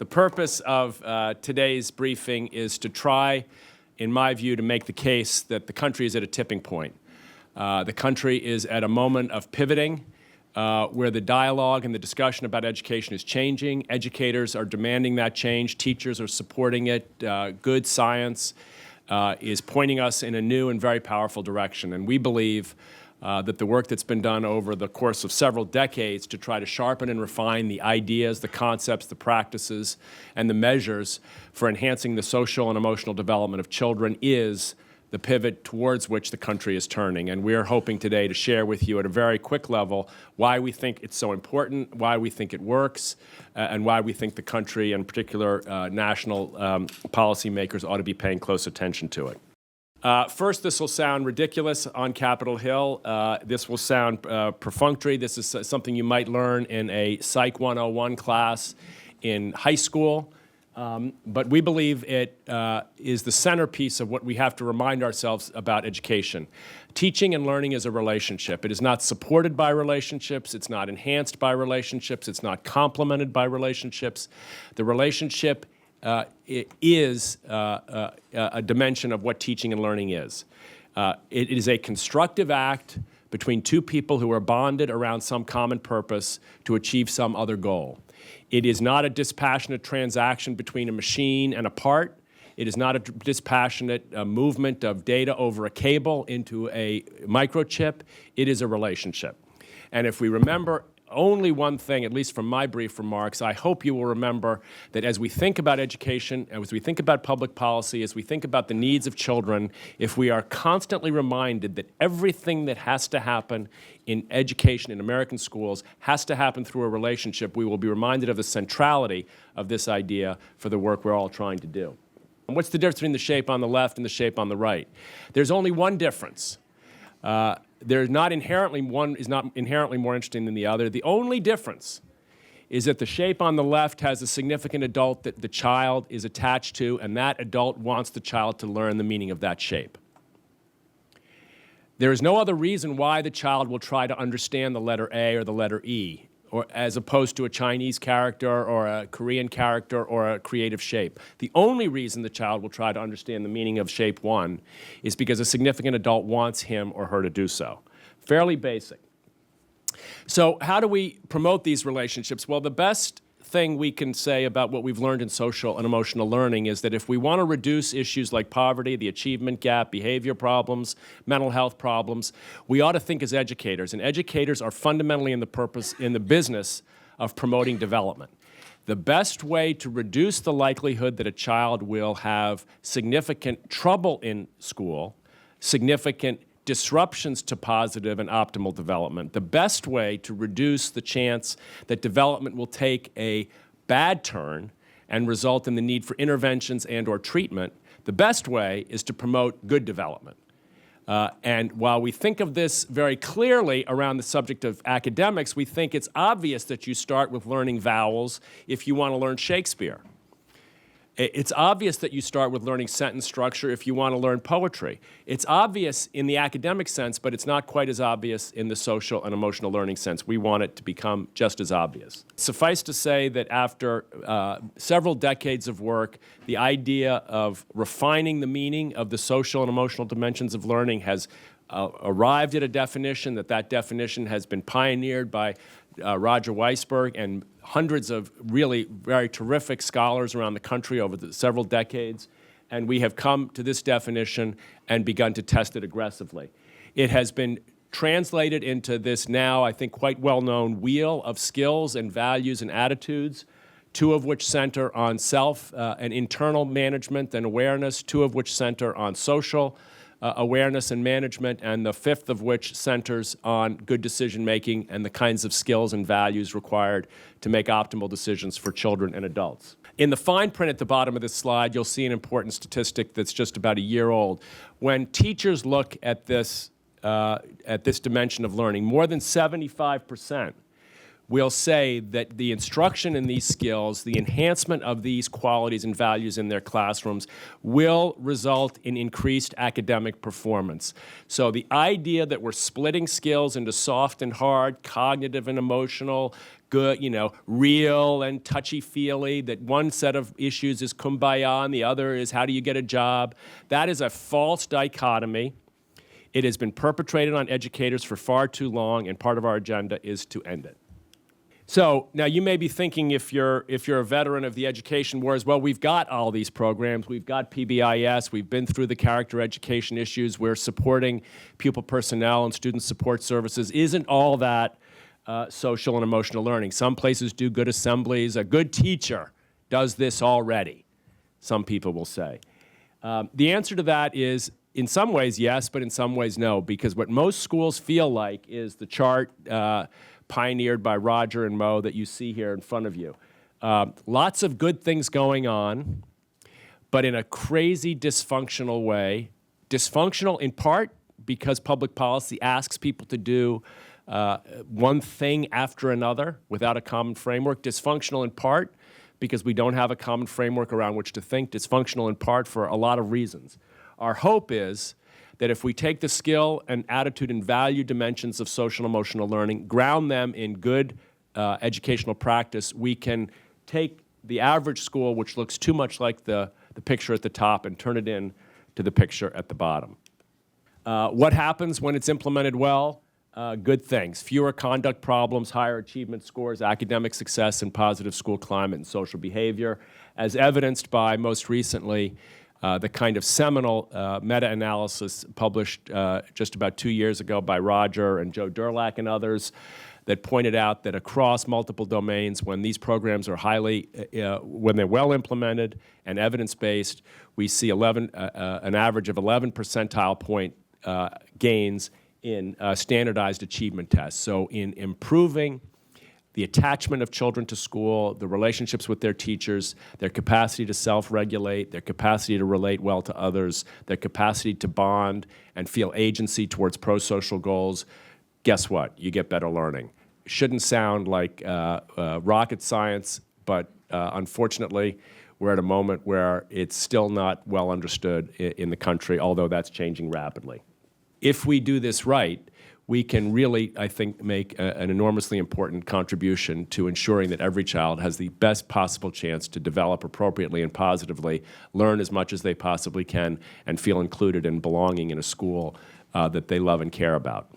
The purpose of today's briefing is to try, in my view, to make the case that the country is at a tipping point. The country is at a moment of pivoting where the dialogue and the discussion about education is changing. Educators are demanding that change. Teachers are supporting it. Good science is pointing us in a new and very powerful direction. And we believe that the work that's been done over the course of several decades to try to sharpen and refine the ideas, the concepts, the practices, and the measures for enhancing the social and emotional development of children is the pivot towards which the country is turning. And we're hoping today to share with you at a very quick level why we think it's so important, why we think it works, and why we think the country, and in particular national policymakers, ought to be paying close attention to it. First, this will sound ridiculous on Capitol Hill. This will sound perfunctory. This is something you might learn in a Psych 101 class in high school. But we believe it is the centerpiece of what we have to remind ourselves about education. Teaching and learning is a relationship. It is not supported by relationships. It's not enhanced by relationships. It's not complemented by relationships. The relationship is a dimension of what teaching and learning is. It is a constructive act between two people who are bonded around some common purpose to achieve some other goal. It is not a dispassionate transaction between a machine and a part. It is not a dispassionate movement of data over a cable into a microchip. It is a relationship. And if we remember only one thing, at least from my brief remarks, I hope you will remember that as we think about education, as we think about public policy, as we think about the needs of children, if we are constantly reminded that everything that has to happen in education in American schools has to happen through a relationship, we will be reminded of the centrality of this idea for the work we're all trying to do. And what's the difference between the shape on the left and the shape on the right? There's only one difference. One is not inherently more interesting than the other. The only difference is that the shape on the left has a significant adult that the child is attached to, and that adult wants the child to learn the meaning of that shape. There is no other reason why the child will try to understand the letter A or the letter E, or as opposed to a Chinese character or a Korean character or a creative shape. The only reason the child will try to understand the meaning of shape 1 is because a significant adult wants him or her to do so. Fairly basic. So how do we promote these relationships? Well, the best thing we can say about what we've learned in social and emotional learning is that if we want to reduce issues like poverty, the achievement gap, behavior problems, mental health problems, we ought to think as educators. And educators are fundamentally in the business of promoting development. The best way to reduce the likelihood that a child will have significant trouble in school, significant disruptions to positive and optimal development, the best way to reduce the chance that development will take a bad turn and result in the need for interventions and or treatment, the best way is to promote good development. And while we think of this very clearly around the subject of academics, we think it's obvious that you start with learning vowels if you want to learn Shakespeare. It's obvious that you start with learning sentence structure if you want to learn poetry. It's obvious in the academic sense, but it's not quite as obvious in the social and emotional learning sense. We want it to become just as obvious. Suffice to say that after several decades of work, the idea of refining the meaning of the social and emotional dimensions of learning has arrived at a definition, that definition has been pioneered by Roger Weisberg and hundreds of really very terrific scholars around the country over several decades, and we have come to this definition and begun to test it aggressively. It has been translated into this now, I think, quite well-known wheel of skills and values and attitudes, two of which center on self and internal management and awareness, two of which center on social awareness and management, and the fifth of which centers on good decision-making and the kinds of skills and values required to make optimal decisions for children and adults. In the fine print at the bottom of this slide, you'll see an important statistic that's just about a year old. When teachers look at this dimension of learning, more than 75% will say that the instruction in these skills, the enhancement of these qualities and values in their classrooms will result in increased academic performance. So the idea that we're splitting skills into soft and hard, cognitive and emotional, good, real and touchy-feely, that one set of issues is kumbaya and the other is how do you get a job, that is a false dichotomy. It has been perpetrated on educators for far too long, and part of our agenda is to end it. So now you may be thinking, if you're a veteran of the education wars, well, we've got all these programs. We've got PBIS. We've been through the character education issues. We're supporting pupil personnel and student support services. Isn't all that social and emotional learning? Some places do good assemblies. A good teacher does this already, some people will say. The answer to that is, in some ways, yes, but in some ways, no, because what most schools feel like is the chart pioneered by Roger and Mo that you see here in front of you. Lots of good things going on, but in a crazy dysfunctional way. Dysfunctional in part because public policy asks people to do one thing after another without a common framework. Dysfunctional in part because we don't have a common framework around which to think. Dysfunctional in part for a lot of reasons. Our hope is that if we take the skill and attitude and value dimensions of social and emotional learning, ground them in good educational practice, we can take the average school, which looks too much like the picture at the top, and turn it in to the picture at the bottom. What happens when it's implemented well? Good things. Fewer conduct problems, higher achievement scores, academic success, and positive school climate and social behavior, as evidenced by, most recently, the kind of seminal meta-analysis published just about 2 years ago by Roger and Joe Durlak and others that pointed out that across multiple domains, when these programs are when they're well implemented and evidence-based, we see an average of 11 percentile point gains in standardized achievement tests. So in improving the attachment of children to school, the relationships with their teachers, their capacity to self-regulate, their capacity to relate well to others, their capacity to bond and feel agency towards pro-social goals, guess what? You get better learning. Shouldn't sound like rocket science, but unfortunately, we're at a moment where it's still not well understood in the country, although that's changing rapidly. If we do this right, we can really, I think, make an enormously important contribution to ensuring that every child has the best possible chance to develop appropriately and positively, learn as much as they possibly can, and feel included and belonging in a school that they love and care about.